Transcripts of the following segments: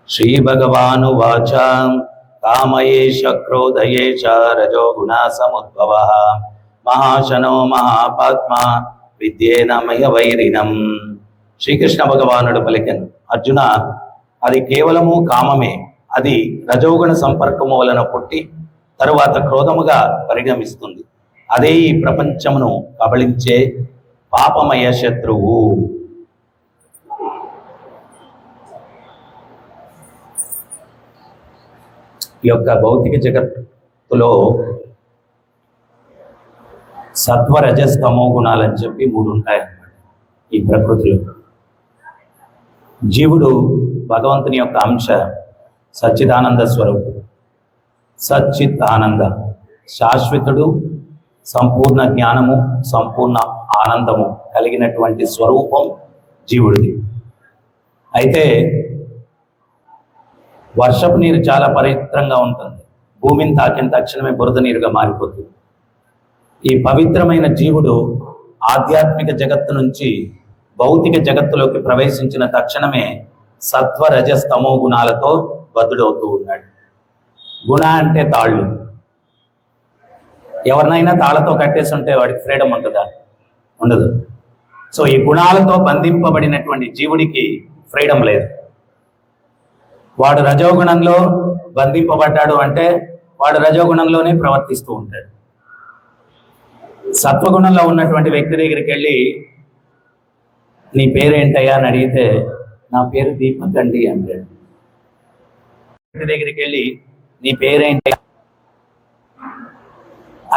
श्रीभगवानुवाच कामयेश क्रोधयेश रजो गुणा समुद्भवः महाशनो महापात्मा विद्येन मयवैरिणम्. శ్రీకృష్ణ భగవానుడు పలికెను, అర్జున, అది కేవలము కామమే. అది రజోగుణ సంపర్కము వలన పుట్టి తరువాత క్రోధముగా పరిగమిస్తుంది. అదే ఈ ప్రపంచమును కబళించే పాపమయ శత్రువు. ఈ యొక్క భౌతిక జగత్తులో సత్వ రజస్తమో గుణాలని చెప్పి మూడు ఉంటాయన్నమాట. ఈ ప్రకృతిలో జీవుడు భగవంతుని యొక్క అంశ, సచ్చిదానంద స్వరూపుడు. సచ్చిత్ ఆనంద, శాశ్వతుడు, సంపూర్ణ జ్ఞానము, సంపూర్ణ ఆనందము కలిగినటువంటి స్వరూపం జీవుడిది. అయితే వర్షపు నీరు చాలా పవిత్రంగా ఉంటుంది. భూమిని తాకిన తక్షణమే బురద నీరుగా మారిపోతుంది. ఈ పవిత్రమైన జీవుడు ఆధ్యాత్మిక జగత్తు నుంచి భౌతిక జగత్తులోకి ప్రవేశించిన తక్షణమే సత్వ రజస్తమో గుణాలతో బద్ధుడవుతూ ఉన్నాడు. గుణ అంటే తాళ్ళు. ఎవరినైనా తాళ్లతో కట్టేసి ఉంటే వాడికి ఫ్రీడమ్ ఉంటుందా? ఉండదు. సో ఈ గుణాలతో బంధింపబడినటువంటి జీవుడికి ఫ్రీడమ్ లేదు. వాడు రజోగుణంలో బంధింపబడ్డాడు అంటే వాడు రజోగుణంలోనే ప్రవర్తిస్తూ ఉంటాడు. సత్వగుణంలో ఉన్నటువంటి వ్యక్తి దగ్గరికి వెళ్ళి నీ పేరేంటయ్యా అని అడిగితే నా పేరు దీపక్ అండి అంటాడు. వ్యక్తి దగ్గరికి వెళ్ళి నీ పేరేంటయ్యా.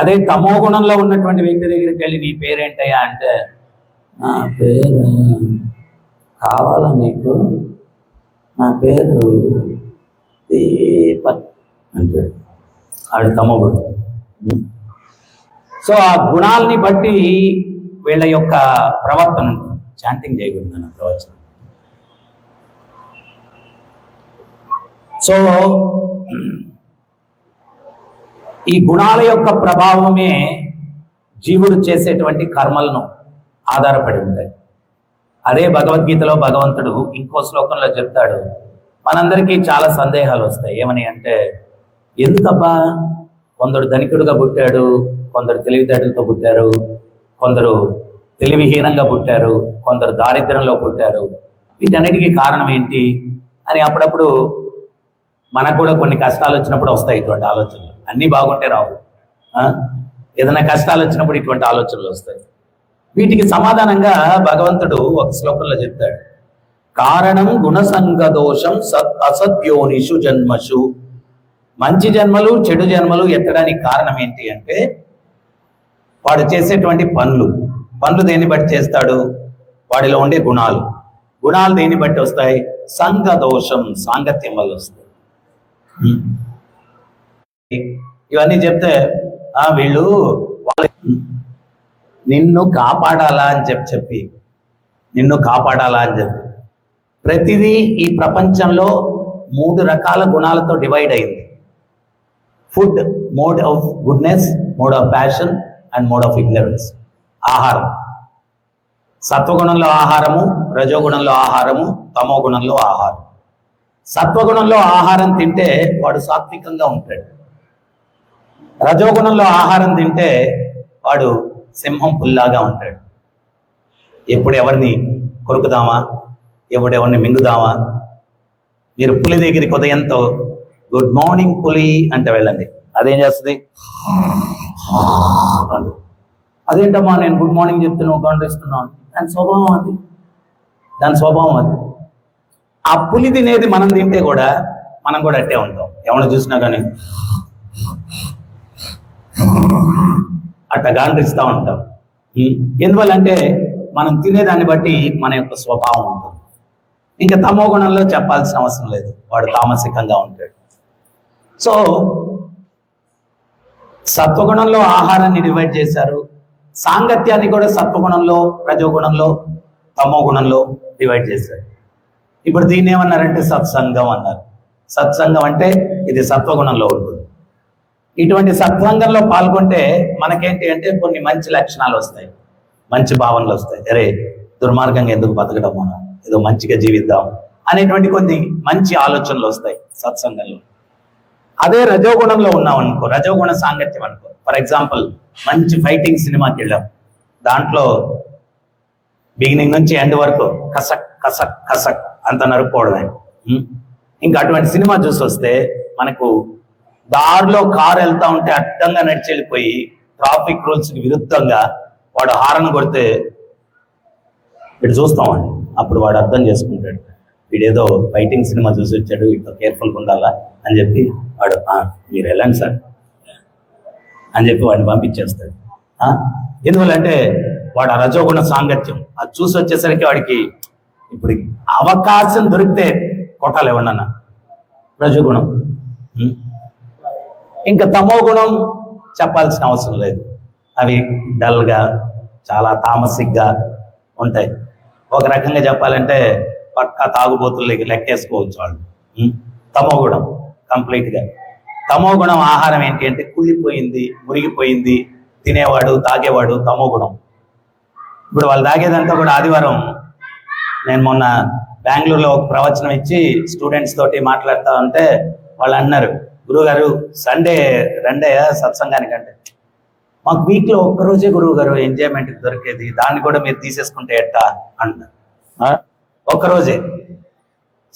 అదే తమో గుణంలో ఉన్నటువంటి వ్యక్తి దగ్గరికి వెళ్ళి నీ పేరేంటయ్యా అంటే నా పేరు కావాలా నీకు, నా పేరు దీపక్ అంటాడు. ఆడు తమోగుడు. సో ఆ గుణాలని బట్టి వీళ్ళ యొక్క ప్రవర్తన ఉంటుంది. చాంటింగ్ చేయకూడదు అన్న ప్రవచనం. సో ఈ గుణాల యొక్క ప్రభావమే జీవుడు చేసేటువంటి కర్మలను ఆధారపడి ఉంటాయి. అదే భగవద్గీతలో భగవంతుడు ఇంకో శ్లోకంలో చెప్తాడు, మనందరికీ చాలా సందేహాలు వస్తాయి. ఏమని అంటే, ఎందుకబ్బా కొందరు ధనికుడుగా పుట్టాడు, కొందరు తెలివితేటలతో పుట్టారు, కొందరు తెలివిహీనంగా పుట్టారు, కొందరు దారిద్ర్యంలో పుట్టారు, వీటన్నిటికీ కారణం ఏంటి అని అప్పుడప్పుడు మనకు కూడా కొన్ని కష్టాలు వచ్చినప్పుడు వస్తాయి ఇటువంటి ఆలోచనలు. అన్నీ బాగుంటే రావు. ఏదైనా కష్టాలు వచ్చినప్పుడు ఇటువంటి ఆలోచనలు వస్తాయి. వీటికి సమాధానంగా భగవంతుడు ఒక శ్లోకంలో చెప్తాడు, కారణం గుణసంగదోషం అసద్యోనిషు జన్మషు. మంచి జన్మలు చెడు జన్మలు ఎత్తడానికి కారణం ఏంటి అంటే వాడు చేసేటువంటి పనులు దేన్ని బట్టి చేస్తాడు? వాడిలో ఉండే గుణాలు దేన్ని బట్టి వస్తాయి? సంగదోషం, సాంగత్యం వల్ల వస్తాయి. ఇవన్నీ చెప్తే వీళ్ళు నిన్ను కాపాడాలా అని చెప్పి ప్రతిదీ ఈ ప్రపంచంలో 3 రకాల గుణాలతో డివైడ్ అయింది. Food, mode of goodness, mode of passion and mode of ignorance. ఆహారం, సత్వగుణంలో ఆహారము, రజోగుణంలో ఆహారము, తమో గుణంలో ఆహారం. సత్వగుణంలో ఆహారం తింటే వాడు సాత్వికంగా ఉంటాడు. రజోగుణంలో ఆహారం తింటే వాడు సింహం పుల్లాగా ఉంటాడు. ఎప్పుడు ఎవరిని కొరుకుదామా, ఎవరిని మింగుదామా. మీరు పులి దగ్గరికి ఉదయంతో గుడ్ మార్నింగ్ పులి అంటే వెళ్ళండి, అదేం చేస్తుంది? అదేంటమ్మా నేను గుడ్ మార్నింగ్ చెప్తే నువ్వు గండిస్తున్నాను. దాని స్వభావం అది. ఆ పులి తినేది మనం తింటే కూడా మనం కూడా అట్టే ఉంటాం. ఎవరిని చూసినా కానీ అట్లా గాండ్రిస్తూ ఉంటాం. ఎందువల్లంటే మనం తినేదాన్ని బట్టి మన యొక్క స్వభావం ఉంటుంది. ఇంకా తమో గుణంలో చెప్పాల్సిన అవసరం లేదు, వాడు తామసికంగా ఉంటాడు. సో సత్వగుణంలో ఆహారాన్ని డివైడ్ చేశారు. సాంగత్యాన్ని కూడా సత్వగుణంలో, రజోగుణంలో, తమో గుణంలో డివైడ్ చేశారు. ఇప్పుడు దీన్ని ఏమన్నారంటే సత్సంగం అన్నారు. సత్సంగం అంటే ఇది సత్వగుణంలో ఉంటుంది. ఇటువంటి సత్సంగంలో పాల్గొంటే మనకేంటి అంటే కొన్ని మంచి లక్షణాలు వస్తాయి, మంచి భావనలు వస్తాయి. అరే దుర్మార్గంగా ఎందుకు బతకడం, మనం ఏదో మంచిగా జీవిద్దాం అనేటువంటి కొన్ని మంచి ఆలోచనలు వస్తాయి సత్సంగంలో. అదే రజోగుణంలో ఉన్నాం అనుకో, రజోగుణ సాంగత్యం అనుకో, ఫర్ ఎగ్జాంపుల్ మంచి ఫైటింగ్ సినిమాకి వెళ్ళాం, దాంట్లో బిగినింగ్ నుంచి ఎండ్ వరకు కసక్ కసక్ కసక్ అంత నరుక్కోవడమే. ఇంకా అటువంటి సినిమా చూసి వస్తే మనకు దారిలో కారు వెళ్తా ఉంటే అడ్డంగా నడిచి వెళ్ళిపోయి ట్రాఫిక్ రూల్స్ కి విరుద్ధంగా వాడు హారన్ కొడితే వీడు చూస్తామండి. అప్పుడు వాడు అర్థం చేసుకుంటాడు, వీడేదో ఫైటింగ్ సినిమా చూసి వచ్చాడు, వీటితో కేర్ఫుల్గా ఉండాలా అని చెప్పి వాడు మీరు వెళ్ళండి సార్ అని చెప్పి వాడిని పంపించేస్తాడు. ఎందువల్లంటే వాడు ఆ రజోగుణ సాంగత్యం అది చూసి వచ్చేసరికి వాడికి ఇప్పుడు అవకాశం దొరికితే కొట్టాలి ఎవడన్నా, రజోగుణం. ఇంకా తమో గుణం చెప్పాల్సిన అవసరం లేదు, అవి డల్గా చాలా తామసిక్గా ఉంటాయి. ఒక రకంగా చెప్పాలంటే పక్కా తాగుబోతులు లెక్కేసుకోవచ్చు వాళ్ళు. తమో గుణం కంప్లీట్గా. తమో గుణం ఆహారం ఏంటి అంటే కుళ్ళిపోయింది, మురిగిపోయింది, తినేవాడు తాగేవాడు తమో గుణం. ఇప్పుడు వాళ్ళు తాగేదంతా కూడా ఆదివారం, నేను మొన్న బెంగళూరులో ఒక ప్రవచనం ఇచ్చి స్టూడెంట్స్ తోటి మాట్లాడుతూ ఉంటే వాళ్ళు అన్నారు, గురువుగారు సండే రండే సత్సంగానికి అంటే, మాకు వీక్లో ఒక్కరోజే గురువుగారు ఎంజాయ్మెంట్ దొరికేది, దాన్ని కూడా మీరు తీసేసుకుంటే ఎట్టా అంటున్నారు. ఒక్కరోజే.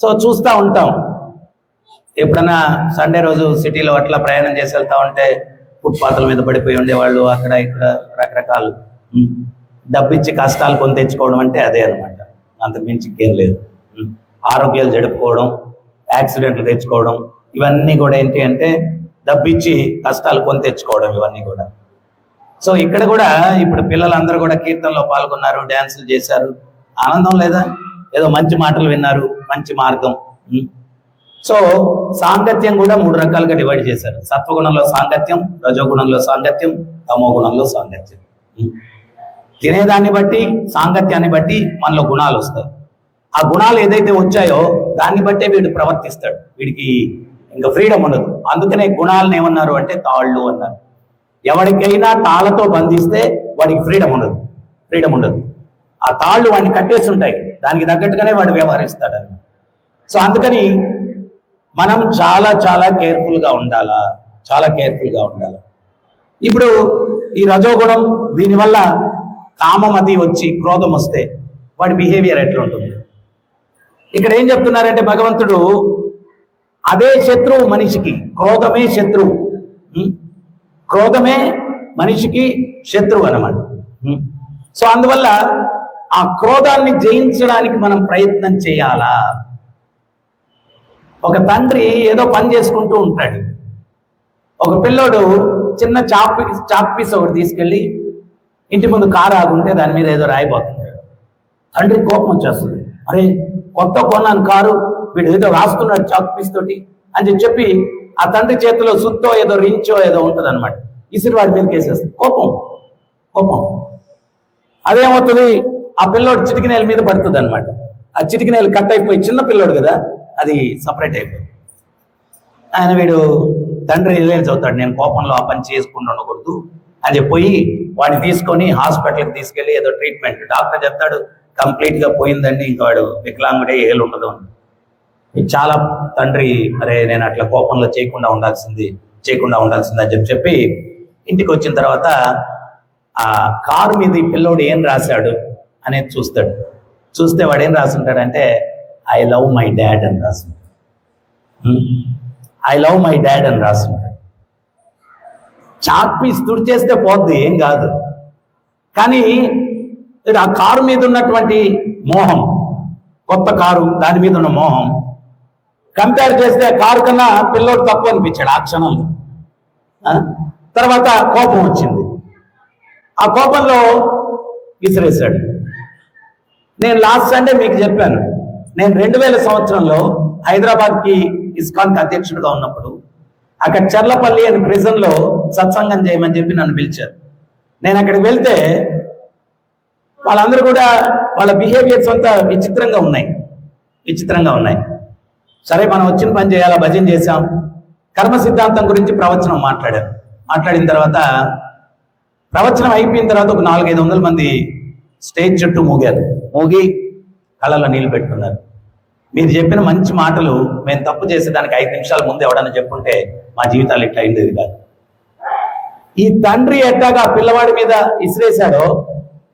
సో చూస్తూ ఉంటాం, ఎప్పుడన్నా సండే రోజు సిటీలో అట్లా ప్రయాణం చేసి వెళ్తా ఉంటే ఫుట్పాత్ల మీద పడిపోయి ఉండేవాళ్ళు, అక్కడ ఇక్కడ రకరకాలు డబ్బిచ్చి కష్టాలు కొని తెచ్చుకోవడం అంటే అదే అనమాట, అంతకు మించి ఇంకేం లేదు. ఆరోగ్యాలు జడుపుకోవడం, యాక్సిడెంట్లు తెచ్చుకోవడం, ఇవన్నీ కూడా ఏంటి అంటే డబ్బిచ్చి కష్టాలు కొని తెచ్చుకోవడం, ఇవన్నీ కూడా. సో ఇక్కడ కూడా ఇప్పుడు పిల్లలందరూ కూడా కీర్తనలో పాల్గొన్నారు, డ్యాన్సులు చేశారు, ఆనందం లేదా? ఏదో మంచి మాటలు విన్నారు, మంచి మార్గం. సో సాంగత్యం కూడా 3 రకాలుగా డివైడ్ చేశారు. సత్వగుణంలో సాంగత్యం, రజోగుణంలో సాంగత్యం, తమో గుణంలో సాంగత్యం. తినేదాన్ని బట్టి, సాంగత్యాన్ని బట్టి మనలో గుణాలు వస్తాయి. ఆ గుణాలు ఏదైతే వచ్చాయో దాన్ని బట్టే వీడు ప్రవర్తిస్తాడు, వీడికి ఇంకా ఫ్రీడమ్ ఉండదు. అందుకనే గుణాలను ఏమన్నారు అంటే తాళ్ళు అన్నారు. ఎవరికైనా తాళ్ళతో బంధిస్తే వాడికి ఫ్రీడమ్ ఉండదు. ఆ తాళ్ళు వాడిని కట్టేసి ఉంటాయి, దానికి తగ్గట్టుగానే వాడు వ్యవహరిస్తాడు. సో అందుకని మనం చాలా చాలా కేర్ఫుల్గా ఉండాలా, చాలా కేర్ఫుల్గా ఉండాలి. ఇప్పుడు ఈ రజోగుణం, దీనివల్ల కామం అది వచ్చి క్రోధం వస్తే వాడి బిహేవియర్ ఎట్లా ఉంటుంది? ఇక్కడ ఏం చెప్తున్నారంటే భగవంతుడు, అదే శత్రువు మనిషికి, క్రోధమే శత్రువు. క్రోధమే మనిషికి శత్రువు అన్నమాట. సో అందువల్ల ఆ క్రోధాన్ని జయించడానికి మనం ప్రయత్నం చేయాలా. ఒక తండ్రి ఏదో పని చేసుకుంటూ ఉంటాడు, ఒక పిల్లోడు చిన్న చాక్ పీస్ ఒకటి తీసుకెళ్ళి ఇంటి ముందు కారు ఆగుంటే దాని మీద ఏదో రాయిపోతుంటాడు. తండ్రి కోపం వచ్చేస్తుంది, అరే కొత్త కొన్నాను కారు, వీడు ఏదో రాస్తున్నాడు చాక్ పీస్ తోటి అని చెప్పి ఆ తండ్రి చేతిలో సుత్తో ఏదో రించో ఏదో ఉంటుంది అనమాట, ఇసిరి వాడి మీద కేసేస్తుంది. కోపం అదేమవుతుంది, ఆ పిల్లోడు చిటికినేల మీద పడుతుంది అనమాట. ఆ చిటికినేలు కట్ అయిపోయి, చిన్న పిల్లోడు కదా, అది సపరేట్ అయిపోయింది. ఆయన వీడు తండ్రి రిలయన్స్ అవుతాడు, నేను కోపంలో ఆ పని చేసుకుంటూ ఉండకూడదు అని చెప్పి వాడిని తీసుకొని హాస్పిటల్కి తీసుకెళ్ళి ఏదో ట్రీట్మెంట్, డాక్టర్ చెప్తాడు కంప్లీట్గా పోయిందండి, ఇంకా వాడు వికలాంగుడే, ఏలు ఉండదు అని. చాలా తండ్రి, అరే నేను అట్లా కోపంలో చేయకుండా ఉండాల్సింది అని చెప్పి ఇంటికి వచ్చిన తర్వాత ఆ కారు మీద ఈ పిల్లోడు ఏం రాశాడు అనేది చూస్తాడు. చూస్తే వాడు ఏం రాసుంటాడంటే ఐ లవ్ మై డాడ్ అని రాసుంటాడు. ఐ లవ్ మై డాడ్ అని రాసుంటాడు. చాక్ పీస్ తుడిచేస్తే పోద్ది, ఏం కాదు. కానీ ఆ కారు మీద ఉన్నటువంటి మోహం, కొత్త కారు దాని మీద ఉన్న మోహం కంపేర్ చేస్తే కారు కన్నా పిల్లోడు తక్కువ అనిపించాడు ఆ క్షణంలో. తర్వాత కోపం వచ్చింది, ఆ కోపంలో విసిరేశాడు. నేను లాస్ట్ సండే మీకు చెప్పాను, నేను 2000 సంవత్సరంలో హైదరాబాద్కి ఇస్కాన్కి అధ్యక్షుడిగా ఉన్నప్పుడు అక్కడ చర్లపల్లి అని ప్రిజన్లో సత్సంగం చేయమని చెప్పి నన్ను పిలిచారు. నేను అక్కడికి వెళ్తే వాళ్ళందరూ కూడా వాళ్ళ బిహేవియర్స్ అంతా విచిత్రంగా ఉన్నాయి. సరే మనం వచ్చిన పని చేయాలా, భజన చేశాం, కర్మ సిద్ధాంతం గురించి ప్రవచనం మాట్లాడిన తర్వాత ప్రవచనం అయిపోయిన తర్వాత ఒక 400-500 మంది స్టేజ్ చుట్టూ మూగి కళ్ళలో నీళ్ళు పెట్టుకున్నారు. మీరు చెప్పిన మంచి మాటలు మేము తప్పు చేసేదానికి 5 నిమిషాల ముందు ఎవడన్నా చెప్పుంటే మా జీవితాలు ఇట్లా అయింది కాదు. ఈ తండ్రి ఎట్టాగా పిల్లవాడి మీద ఇసిరేశాడో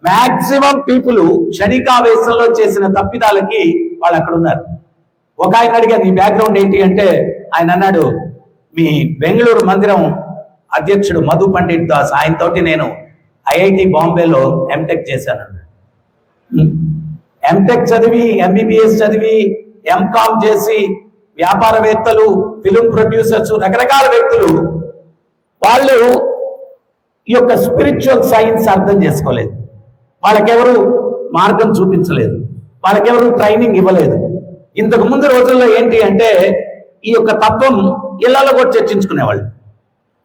మాక్సిమం పీపుల్ క్షణికావేశంలో చేసిన తప్పిదాలకి వాళ్ళు అక్కడ ఉన్నారు. ఒక ఆయన అడిగారు నీ బ్యాక్గ్రౌండ్ ఏంటి అంటే ఆయన అన్నాడు మీ బెంగళూరు మందిరం అధ్యక్షుడు మధు పండిట్ దాస్ ఆయనతోటి నేను ఐఐటి బాంబేలో ఎంటెక్ చేశాను. ఎంటెక్ చదివి ఎంబీబీఎస్ చదివి ఎంకామ్ చేసి వ్యాపారవేత్తలు ఫిలిం ప్రొడ్యూసర్స్ రకరకాల వ్యక్తులు వాళ్ళు ఈ యొక్క స్పిరిచువల్ సైన్స్ అర్థం చేసుకోలేదు. వాళ్ళకెవరు మార్గం చూపించలేదు, వాళ్ళకెవరు ట్రైనింగ్ ఇవ్వలేదు. ఇంతకు ముందు రోజుల్లో ఏంటి అంటే ఈ యొక్క తత్వం ఇళ్లలో కూడా చర్చించుకునేవాళ్ళు.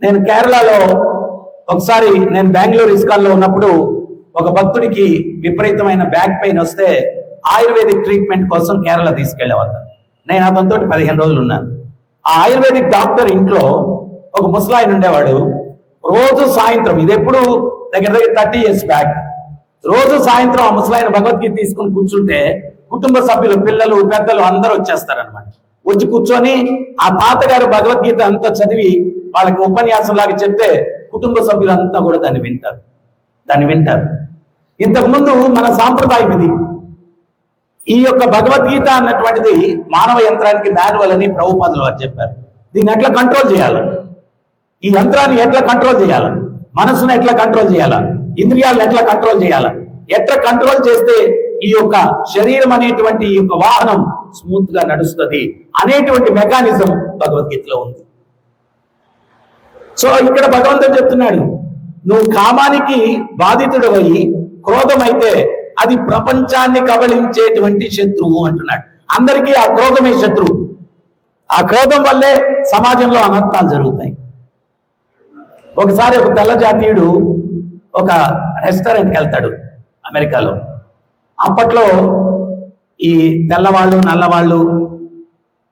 నేను కేరళలో ఒకసారి నేను బెంగళూరు ఇస్కాన్లో ఉన్నప్పుడు ఒక భక్తుడికి విపరీతమైన బ్యాక్ పెయిన్ వస్తే ఆయుర్వేదిక్ ట్రీట్మెంట్ కోసం కేరళ తీసుకెళ్లేవాళ్ళు. నేను అతనితో 15 రోజులు ఉన్నాను. ఆ ఆయుర్వేదిక్ డాక్టర్ ఇంట్లో ఒక ముసలాయన ఉండేవాడు. రోజు సాయంత్రం, ఇది ఎప్పుడు దగ్గర 30 years బ్యాక్, రోజు సాయంత్రం ఆ ముసలాయన భగవద్గీత తీసుకుని కూర్చుంటే కుటుంబ సభ్యులు పిల్లలు పెద్దలు అందరూ వచ్చేస్తారనమాట. వచ్చి కూర్చొని ఆ తాతగారు భగవద్గీత అంతా చదివి వాళ్ళకి ఉపన్యాసం లాగా చెప్తే కుటుంబ సభ్యులంతా కూడా దాన్ని వింటారు. ఇంతకుముందు మన సాంప్రదాయం ఇది. ఈ యొక్క భగవద్గీత అన్నటువంటిది మానవ యంత్రానికి మాన్యువల్ అని ప్రభుపాదులు వారు చెప్పారు. దీన్ని ఎట్లా కంట్రోల్ చేయాలి, ఈ యంత్రాన్ని ఎట్లా కంట్రోల్ చేయాలి, మనసును ఎట్లా కంట్రోల్ చేయాలా, ఇంద్రియాలను ఎట్లా కంట్రోల్ చేయాలా, ఎట్లా కంట్రోల్ చేస్తే ఈ యొక్క శరీరం అనేటువంటి ఈ యొక్క వాహనం స్మూత్ గా నడుస్తుంది అనేటువంటి మెకానిజం భగవద్గీతలో ఉంది. సో ఇక్కడ భగవంతుడు చెప్తున్నాడు, నువ్వు కామానికి బాధితుడు అయ్యి క్రోధమైతే అది ప్రపంచాన్ని కబళించేటువంటి శత్రువు అంటున్నాడు. అందరికీ ఆ క్రోధమే శత్రువు. ఆ క్రోధం వల్లే సమాజంలో అనర్థాలు జరుగుతాయి. ఒకసారి ఒక తెల్ల జాతీయుడు ఒక రెస్టారెంట్కి వెళ్తాడు అమెరికాలో. అప్పట్లో ఈ తెల్లవాళ్ళు నల్లవాళ్ళు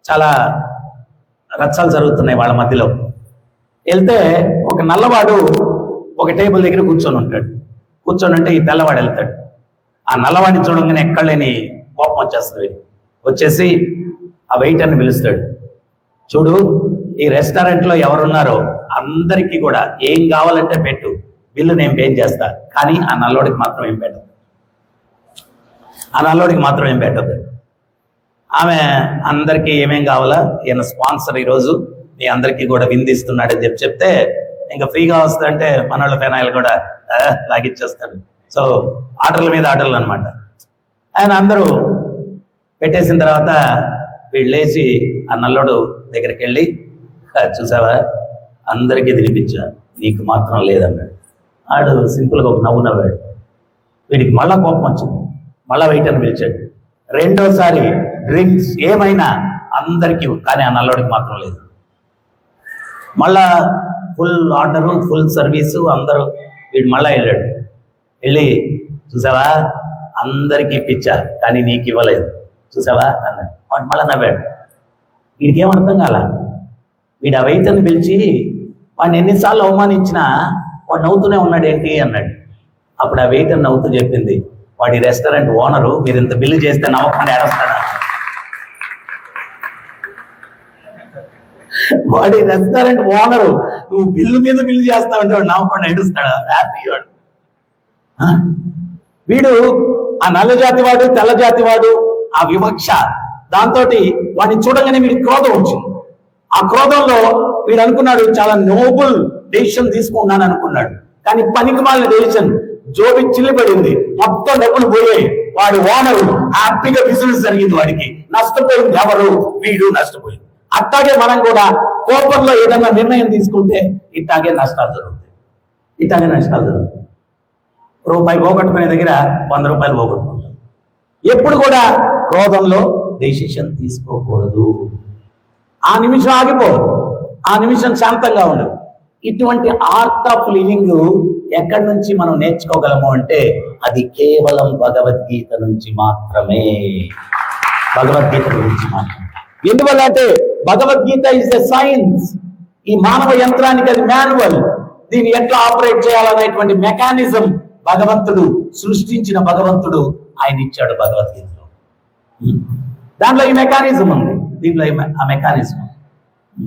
చాలా రచ్చలు జరుగుతున్నాయి వాళ్ళ మధ్యలో. వెళ్తే ఒక నల్లవాడు ఒక టేబుల్ దగ్గర కూర్చొని ఉంటాడు. కూర్చొని ఉంటే ఈ తెల్లవాడు వెళ్తాడు. ఆ నల్లవాడిని చూడంగానే ఎక్కడలేని కోపం వచ్చేస్తుంది. వచ్చేసి ఆ వెయిటర్ని పిలుస్తాడు. చూడు, ఈ రెస్టారెంట్లో ఎవరున్నారో అందరికీ కూడా ఏం కావాలంటే పెట్టు, బిల్లు నేను పే చేస్తా, కానీ ఆ నల్లోడికి మాత్రం ఏం పెట్టదు. ఆమె అందరికీ ఏమేం కావాలా, ఈయన స్పాన్సర్ ఈరోజు మీ అందరికీ కూడా విందిస్తున్నాడని చెప్తే ఇంకా ఫ్రీగా వస్తుందంటే మన వాళ్ళ ఫెనాయిల్ కూడా లాగిచ్చేస్తాడు. సో ఆటల మీద ఆటలు అనమాట. ఆయన అందరూ పెట్టేసిన తర్వాత వీళ్ళు లేచి ఆ నల్లోడు దగ్గరికి వెళ్ళి, చూసావా అందరికీ తినిపించా, నీకు మాత్రం లేదన్నాడు. ఆడు సింపుల్గా ఒక నవ్వు నవ్వాడు. వీడికి మళ్ళా కోపం వచ్చింది. మళ్ళా వెయిటర్ని పిలిచాడు. రెండోసారి డ్రింక్స్ ఏమైనా అందరికీ, కానీ ఆ నల్లోడికి మాత్రం లేదు. మళ్ళా ఫుల్ ఆర్డరు, ఫుల్ సర్వీసు, అందరూ. వీడు మళ్ళా వెళ్ళాడు. వెళ్ళి చూసావా అందరికీ ఇప్పించా, కానీ నీకు ఇవ్వలేదు, చూసావా అన్నాడు. వాడు మళ్ళా నవ్వాడు. వీడికి ఏమర్థం కాల. వీడు ఆ వెయిటర్ని పిలిచి వాడిని ఎన్నిసార్లు అవమానించినా వాడు నవ్వుతూనే ఉన్నాడు ఏంటి అన్నాడు. అప్పుడు ఆ వెయిటర్ నవ్వుతూ చెప్పింది, వాడి రెస్టారెంట్ ఓనరు మీరు ఇంత బిల్లు చేస్తే నవ్వకుండా ఏడస్తాడా. వాడి రెస్టారెంట్ ఓనరు నువ్వు బిల్లు మీద బిల్లు చేస్తావంటే వాడు నవ్వకుండా ఏడుస్తాడా, హ్యాపీ వాడు. వీడు ఆ నల్ల జాతి వాడు తెల్ల జాతి వాడు ఆ వివక్ష, దాంతో వాడిని చూడగానే వీడికి క్రోధం వచ్చింది. ఆ క్రోధంలో వీడు అనుకున్నాడు చాలా నోబుల్ డెసిషన్ తీసుకున్నాను అనుకున్నాడు. కానీ పనికి మాలిన డెసిషన్. జోబి చిల్లిపడింది, మొత్తం డబ్బులు పోయాయి. వాడు ఓనరు హ్యాపీగా బిజినెస్ జరిగింది. వాడికి నష్టపోయింది ఎవరు, వీడు నష్టపోయింది. అట్లాగే మనం కూడా కోపంలో ఏదైనా నిర్ణయం తీసుకుంటే ఇట్లాగే నష్టాలు జరుగుతాయి. రూపాయి పోగొట్టుకునే దగ్గర 100 రూపాయలు పోగొట్టుకుంటాం. ఎప్పుడు కూడా క్రోధంలో డెసిషన్ తీసుకోకూడదు. ఆ నిమిషం ఆగిపో, ఆ నిమిషం శాంతంగా ఉండు. ఇటువంటి ఆర్ట్ ఆఫ్ లివింగ్ ఎక్కడి నుంచి మనం నేర్చుకోగలము అంటే అది కేవలం భగవద్గీత నుంచి మాత్రమే. ఎందువల్ల అంటే భగవద్గీత ఇస్ ఎ సైన్స్. ఈ మానవ యంత్రానికి అది మాన్యువల్. దీన్ని ఎట్లా ఆపరేట్ చేయాలనేటువంటి మెకానిజం భగవంతుడు సృష్టించిన భగవంతుడు ఆయన ఇచ్చాడు భగవద్గీతలో. దాంట్లో ఈ మెకానిజం ఉంది, దీంట్లో ఆ మెకానిజం.